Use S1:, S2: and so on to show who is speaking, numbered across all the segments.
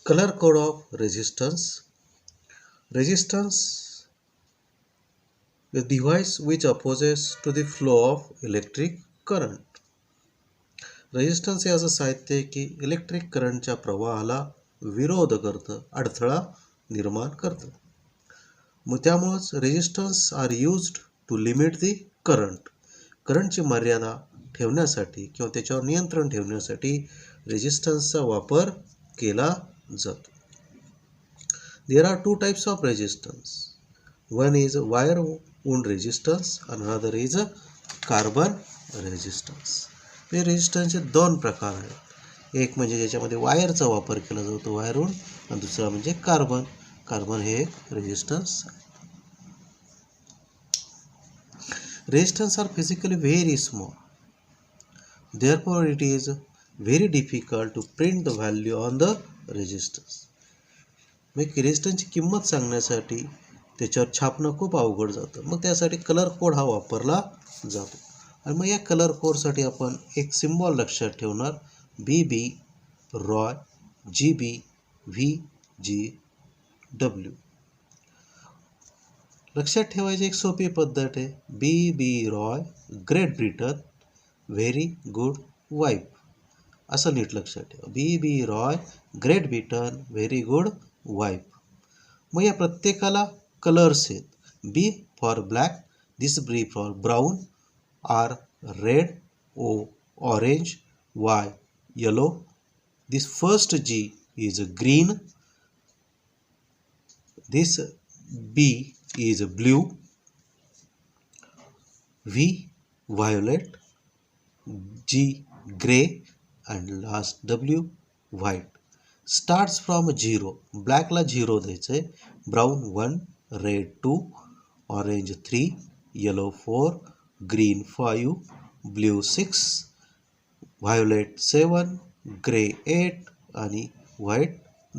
S1: Color code of resistance. Resistance is a device which opposes to the flow of electric current. Resistance हे असं साहित्य आहे की electric करंटच्या प्रवाहाला विरोध करतं, अडथळा निर्माण करतं. मग त्यामुळंच resistance are used to limit the current. करंटची मर्यादा ठेवण्यासाठी किंवा त्याच्यावर नियंत्रण ठेवण्यासाठी रेजिस्टन्सचा वापर केला जातो. There are two types of resistance. One is wire wound resistance and another is carbon resistance. हे रेजिस्टन्सचे दोन प्रकार आहेत. एक म्हणजे ज्याच्यामध्ये वायरचा वापर केला जातो वायर वूंड, आणि दुसरा म्हणजे कार्बन. कार्बन हे एक रेजिस्टन्स आहे. Resistance are physically very small. Therefore, it is very difficult to print the value on the resistance. मग रेजिस्टन्सची किंमत सांगण्यासाठी त्याच्यावर छापणं खूप अवघड जातं. मग त्यासाठी कलर कोड हा वापरला जातो. आणि मग या कलर कोडसाठी आपण एक सिम्बॉल लक्षात ठेवणार, BB, रॉय, GB, VGW. लक्षात ठेवायची एक सोपी पद्धत आहे, BB Roy, Great Britain, very good wife. असं नीट लक्षात ठेवा, BB Roy, Great Britain, very good wife. मग या प्रत्येकाला कलर्स आहेत. B for black, this B for brown, R red, O orange, Y yellow, this first G is green, this B is blue, V violet, G gray, and last W white. Starts from 0. ब्लॅकला 0 द्यायचं आहे, brown 1, red 2, orange 3, yellow 4, green 5, blue 6, violet 7, grey 8 आणि white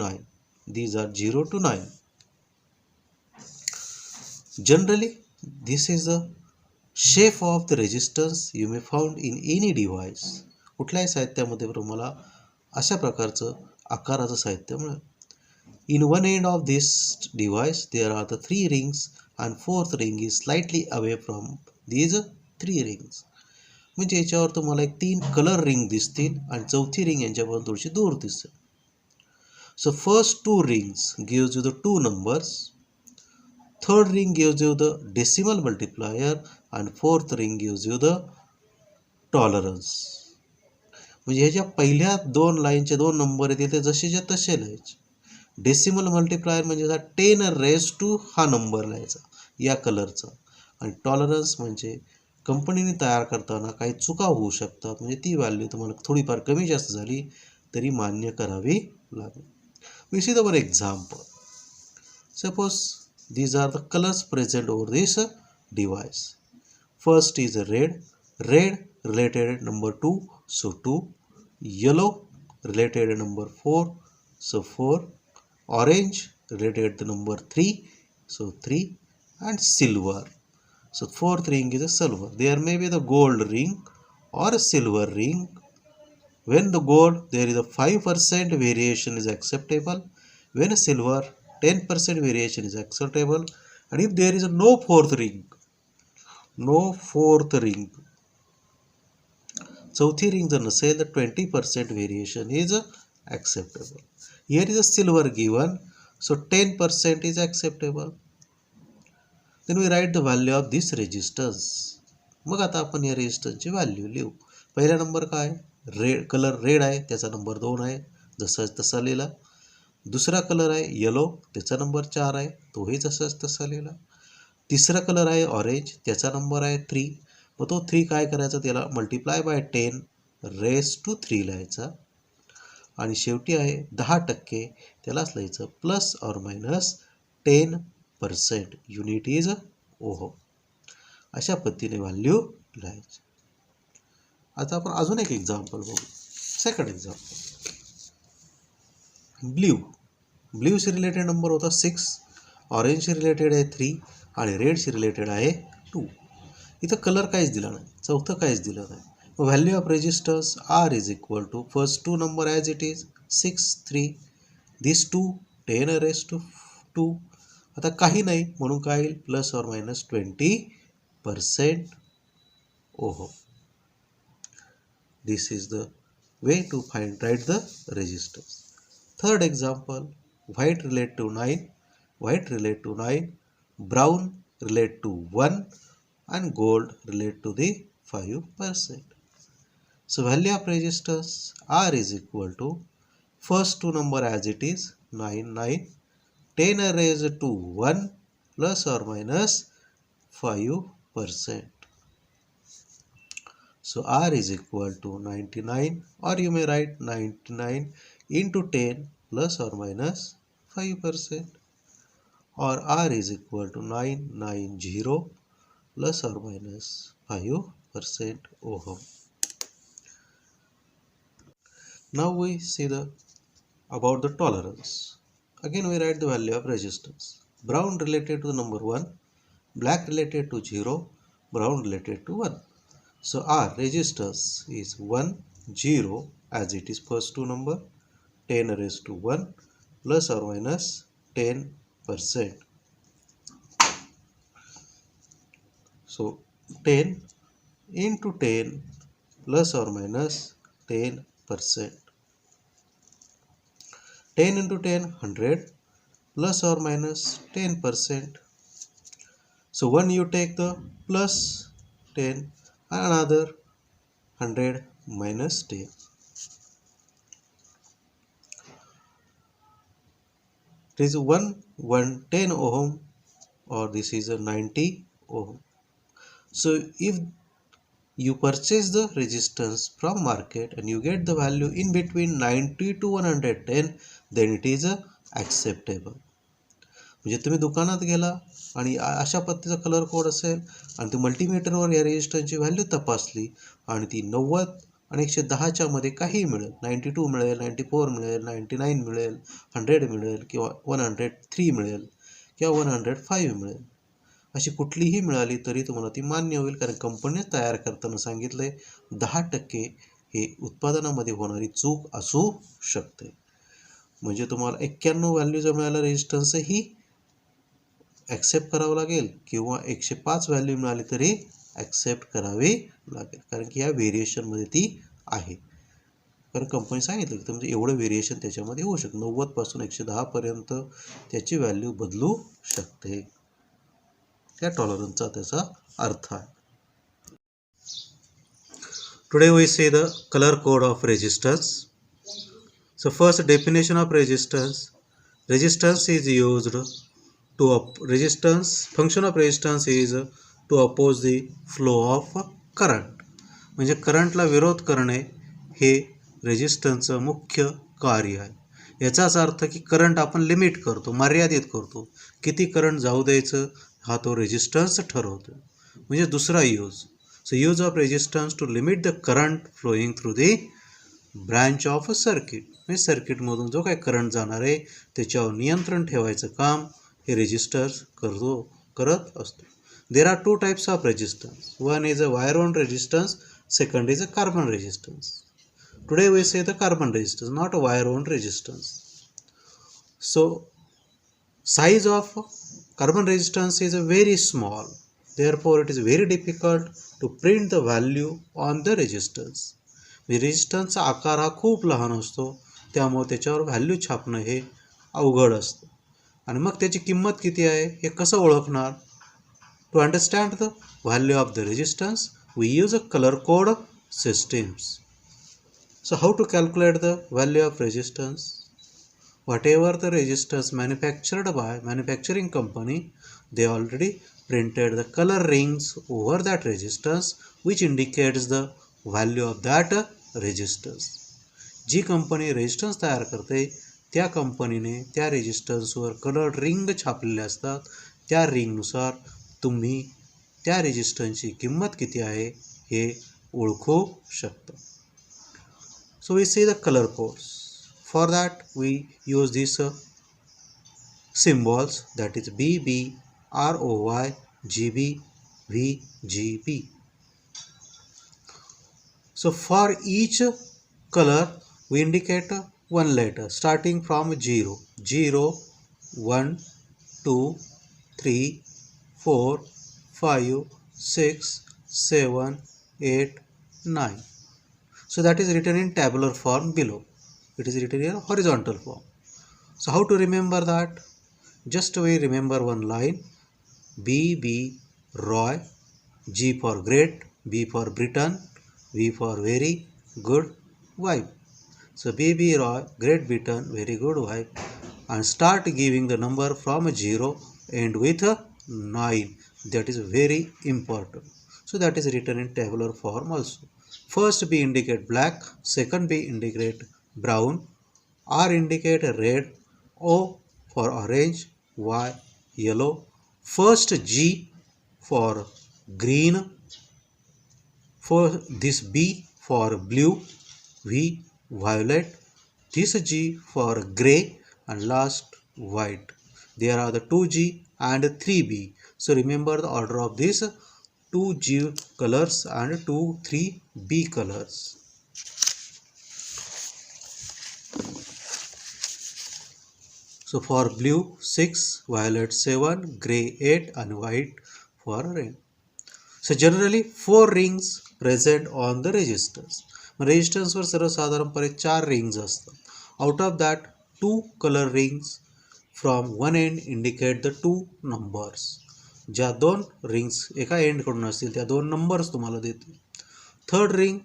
S1: 9. These are 0 to 9. Generally, this is the shape of the resistance you may found in any device. कुठल्याही साहित्यामध्ये तुम्हाला अशा प्रकारचं आकाराचं साहित्य मिळेल. In one end of this device there are the 3 rings and fourth ring is slightly away from these 3 rings. म्हणजे याच्यावर तुम्हाला एक 3 कलर रिंग दिसतील आणि चौथी रिंग यांच्यापासून थोडीशी दूर दिसेल. So first 2 rings gives you the 2 numbers, third ring gives you the decimal multiplier and fourth ring gives you the tolerance. म्हणजे ह्याच्या पहिल्या 2 लाईनचे 2 नंबर येतील ते जसेच्या तसे लिहायचे. डेसिमल मल्टिप्लायर म्हणजे 10 रेज टू हा नंबर लिहायचा या कलरचा. आणि टॉलरन्स म्हणजे कंपनीने तयार करताना काही चुका होऊ शकतात, म्हणजे ती व्हॅल्यू तुम्हाला थोडीफार कमी जास्त झाली तरी मान्य करावी लागेल. We see the one example. Suppose these are the colors present over this device. First is red. Red related number 2, so 2. Yellow related number 4, so 4. Orange related to number 3, so 3. And silver. So fourth ring is a silver. There may be the gold ring or a silver ring. When the gold, there is a 5% variation is acceptable. When a silver, 10% variation is acceptable. And if there is no fourth ring, चौथी ring जर नसेल तर 20% variation is acceptable. Here is a silver given, so 10% is acceptable. Then we write the value of this resistance. मग आता आपण या रेजिस्टन्सची value लिहू. पहिला number काय, रेड, कलर रेड आहे त्याचा नंबर 2 आहे, जसा तसा लिहिला. दुसरा कलर आहे येलो, त्याचा नंबर 4 आहे, तोही जसाच तसा लिहिला. तिसरा कलर आहे ऑरेंज, त्याचा नंबर आहे 3. मग तो 3 काय करायचा, त्याला मल्टिप्लाय बाय 10 रेज टू 3 लिहायचा. आणि शेवटी आहे 10%, त्यालाच लिहायचं plus or minus 10%. Unit is ohm. अशा पद्धतीने व्हॅल्यू लिहायचे. आता आपण अजून एक एक्झाम्पल बघू. सेकंड एक्झाम्पल, ब्ल्यूशी रिलेटेड नंबर होता 6, ऑरेंजशी रिलेटेड आहे 3 आणि रेडशी रिलेटेड आहे 2. इथं कलर काहीच दिला नाही, चौथं काहीच दिलं नाही. Value of resistance R is equal to first 2 number as it is 6, 3, this 2 10 raised to 2. आता काही नाही म्हणून काय येईल, plus or minus 20% ohm. This is the way to write the resistance. Third example, white relate to 9, brown relate to 1 and gold relate to the 5%. So value of resistance R is equal to first 2 number as it is 9, 10 raised to 1 plus or minus 5%. So R is equal to 99, or you may write 99 into 10 plus or minus 5%, or R is equal to 990 plus or minus 5% ohm. Now we see about the tolerance. Again we write the value of resistance. Brown related to the number 1, black related to 0, brown related to 1. So our resistance is 1, 0 as it is first 2 number, 10 raised to 1 plus or minus 10%. So 10 into 10 plus or minus 10%. 10 into 10, 100 plus or minus 10%. So one you take the plus 10, another 100 minus 10. This is 10 ohm, or this is a 90 ohm. So if you purchase the resistance from market and you get the value in between 90 to 110, then it is acceptable. म्हणजे तुम्ही दुकानात गेला आणि अशा पद्धतीचा colour code असेल आणि तुम्ही मल्टीमीटरवर या रेजिस्टन्सची व्हॅल्यू तपासली आणि ती 90 आणि 110च्या मध्ये काही मिळेल, 92 मिळेल, 94 मिळेल, 99 मिळेल, 100 मिळेल किंवा 103 मिळेल किंवा 105 मिळेल, अशी कुठलीही मिळाली तरी तुम्हाला ती मान्य होईल, कारण कंपनीने तयार करताना सांगितलंय 10% हे उत्पादनामध्ये होणारी चूक असू शकते. म्हणजे तुम्हाला 91 व्हॅल्यू जर मिळाला रेजिस्टन्सही ॲक्सेप्ट करावं लागेल किंवा 105 व्हॅल्यू मिळाली तरी ॲक्सेप्ट करावी लागेल, कारण की ह्या व्हेरिएशनमध्ये ती आहे. कारण कंपनी सांगितलं की तुमचं एवढं व्हेरिएशन त्याच्यामध्ये होऊ शकतं, 90 पासून 110 पर्यंत त्याची व्हॅल्यू बदलू शकते. त्या टॉलरन्सचा त्याचा अर्थ आहे. Today we see the color code of resistance. So first definition of resistance. Resistance is used to function of resistance is to oppose the flow of current. म्हणजे करंटला विरोध करणे हे रेजिस्टन्सचं मुख्य कार्य आहे. याचाच अर्थ की करंट आपण लिमिट करतो, मर्यादित करतो, किती करंट जाऊ द्यायचं हा तो रेजिस्टन्स ठरवतो. म्हणजे दुसरा use. So use of resistance to limit the current flowing through the branch of a circuit. म्हणजे सर्किटमधून जो काही करंट जाणार आहे त्याच्यावर नियंत्रण ठेवायचं काम हे रेजिस्टर्स करत असतो. There are 2 types of resistance. One is a wire bound resistance, second is a carbon resistance. Today we say the carbon resistance, not a wire wound resistance. So size of carbon resistance is very small, therefore it is very difficult to print the value on the resistance. रेजिस्टन्सचा आकार हा खूप लहान असतो, त्यामुळे त्याच्यावर value छापणं हे अवघड असतं. आणि मग त्याची किंमत किती आहे हे कसं ओळखणार? To understand the value of the resistance we use a colour code systems. So how to calculate the value of resistance? Whatever the resistance manufactured by manufacturing company, they already printed the color rings over that resistance which indicates the value of that resistance. जी company resistance तयार करते त्या कंपनीने त्या रेजिस्टन्सवर colour ring छापलेले असतात. त्या रिंगनुसार तुम्ही त्या रेजिस्टन्सची किंमत किती आहे हे ओळखू शकतो. So we see the color codes. For that we use these symbols, that is BB, ROY, GB, VGB. So for each color we indicate one letter starting from 0, 0, 1, 2, 3, 4, 5, 6, 7, 8, 9. So that is written in tabular form below. It is written in horizontal form. So how to remember that? Just we remember one line. BB Roy, G for great, B for Britain, V for very good wife. So BB Roy, Great Britain, very good wife, and start giving the number from 0 end with 9. That is very important. So that is written in tabular form also. First B indicate black, second B indicate brown, R indicate red, O for orange, Y yellow, first G for green, for this B for blue, V violet, this G for grey, and last white. There are the 2G and 3B. So remember the order of these 2G colors and 3B colors. So for blue 6, violet 7, grey 8, and white for red. So generally 4 rings present on the resistors. रेजिस्टन्सवर सर्वसाधारणपणे 4 rings असतात. Out of that 2 colour rings from one and indicate the 2 numbers. ज्या 2 rings एका एंडकडून असतील त्या 2 numbers तुम्हाला देतील. Third ring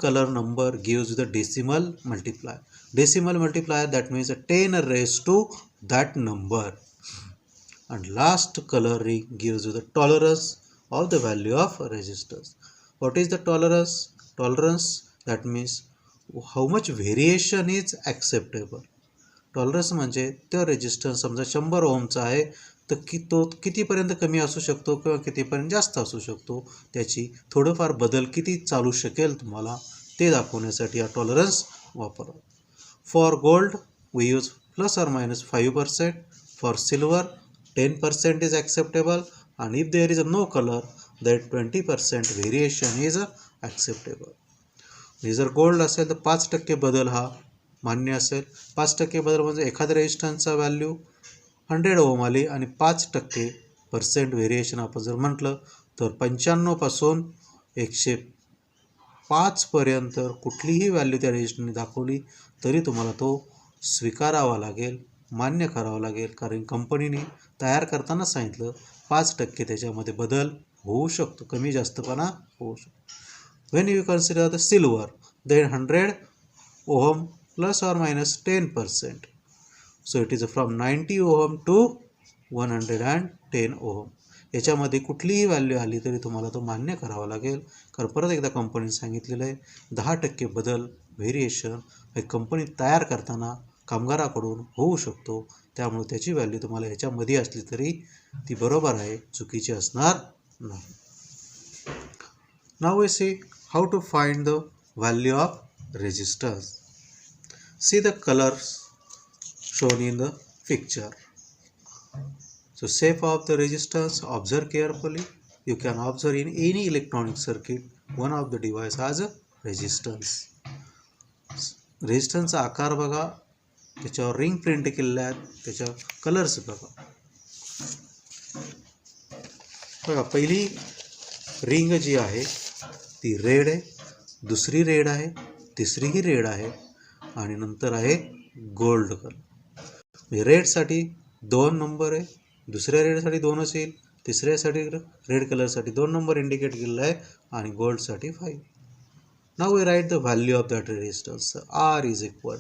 S1: color number gives the decimal multiplier. Decimal multiplier, that means 10 raised to that number. And last color ring gives you the tolerance of the value of resistance. What is the tolerance? Tolerance, that means how much variation is acceptable. Tolerance म्हणजे तो resistance समजा 100 ओमचा आहे तर तो कितीपर्यंत कमी असू शकतो किंवा कितीपर्यंत जास्त असू शकतो, त्याची थोडंफार बदल किती चालू शकेल तुम्हाला ते दाखवण्यासाठी हा टॉलरन्स वापरा. For gold we use +or-5%. For silver 10% is acceptable, and if there is no color, that 20% variation is acceptable. जर गोल्ड असेल तर 5% बदल हा मान्य असेल. 5% बदल म्हणजे एखाद्या रेजिस्टन्सचा व्हॅल्यू 100 ओम आली आणि 5% व्हेरिएशन आपण जर म्हटलं तर 95 पासून 105 पर्यंत कुठलीही व्हॅल्यू त्या रेजिस्टरने दाखवली तरी तुम्हाला तो स्वीकारावा लागेल, मान्य करावा लागेल, कारण कंपनीने तयार करताना सांगितलं 5% त्याच्यामध्ये बदल होऊ शकतो, कमी जास्तपणा होऊ शकतो. When you consider the silver, then 100 ohm +or-10%. So it is from 90 ohm to 110 ohm. याच्यामध्ये कुठलीही व्हॅल्यू आली तरी तुम्हाला तो मान्य करावा लागेल, कारण परत एकदा कंपनीने सांगितलेलं आहे 10% बदल व्हेरिएशन हे कंपनी तयार करताना कामगाराकडून होऊ शकतो, त्यामुळे त्याची व्हॅल्यू तुम्हाला ह्याच्यामध्ये असली तरी ती बरोबर आहे, चुकीची असणार नाही. Now we see how to find the value of resistance. See the colors shown in the picture. So shape of the resistance, observe carefully. You can observe in any electronic circuit one of the device has a resistance. रेजिस्टन्सचा आकार बघा, त्याच्यावर ring print केलेल्या आहेत, त्याच्या colours बघा. बघा पहिली ring जी आहे ती रेड आहे, दुसरी रेड आहे, तिसरीही रेड आहे आणि नंतर आहे गोल्ड कलर. म्हणजे रेडसाठी 2 नंबर आहे, दुसऱ्या रेडसाठी 2 असेल, तिसऱ्यासाठी रेड कलरसाठी 2 नंबर इंडिकेट केलेला आहे आणि गोल्डसाठी 5. Now we write the value of that resistance. R is equal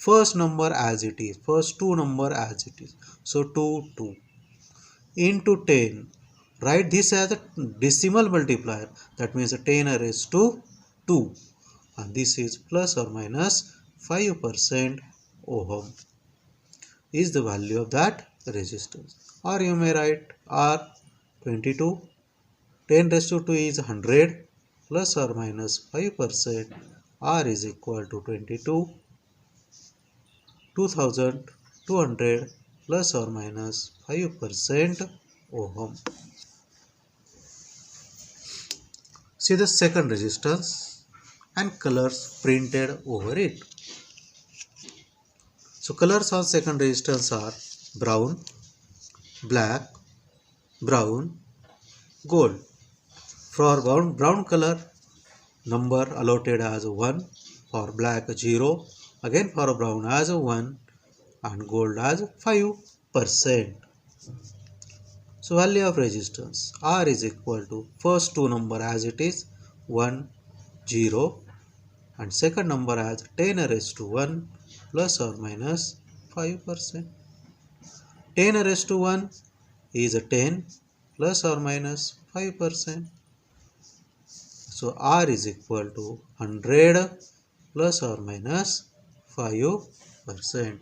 S1: first number as it is, first 2 number as it is, so 2 into 10. Write this as a decimal multiplier, that means 10 raised to 2, and this is +or-5% ohm is the value of that resistance. Or you may write R 22. 10 raised to 2 is 100 plus or minus 5%. R is equal to 22. 2200 plus or minus 5% ohm. See the second resistance and colors printed over it. So colors on second resistance are brown, black, brown, gold. For brown color, number allotted as 1, for black 0, again for brown as 1 and gold as 5%. So value of resistance R is equal to first two number as it is 1, 0 and second number as 10 raised to 1 plus or minus 5%. 10 raised to 1 is a 10 plus or minus 5%. So R is equal to 100 plus or minus 5%.